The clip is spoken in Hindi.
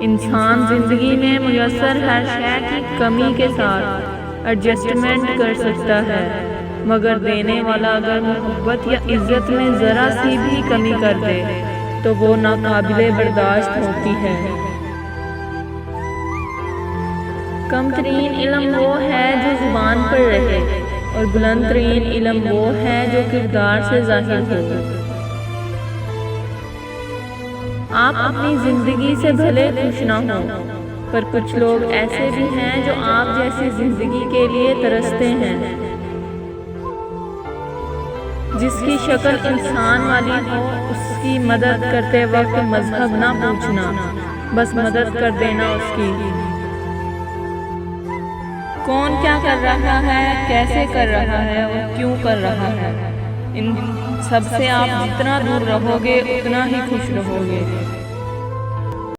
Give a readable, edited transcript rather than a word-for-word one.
इंसान ज़िंदगी में मुयस्सर हर शय की कमी के साथ एडजस्टमेंट कर सकता है, मगर देने वाला अगर मोहब्बत या इज़्ज़त में ज़रा सी भी कमी कर दे तो वो नाकाबिले बर्दाश्त होती है। कम तरीन इल्म वो है जो ज़ुबान पर रहे और बुलंद तरीन इल्म वो है जो किरदार से ज़ाहिर हो। आप अपनी ज़िंदगी से भले खुश ना हो, पर कुछ लोग ऐसे भी हैं जो आप जैसी ज़िंदगी के लिए तरसते हैं। जिसकी शक्ल इंसान वाली हो उसकी मदद करते वक्त मजहब ना पूछना, बस मदद कर देना उसकी। कौन क्या कर रहा है, कैसे कर रहा है और क्यों कर रहा है, इन सब से आप जितना दूर रहोगे उतना ही खुश रहोगे।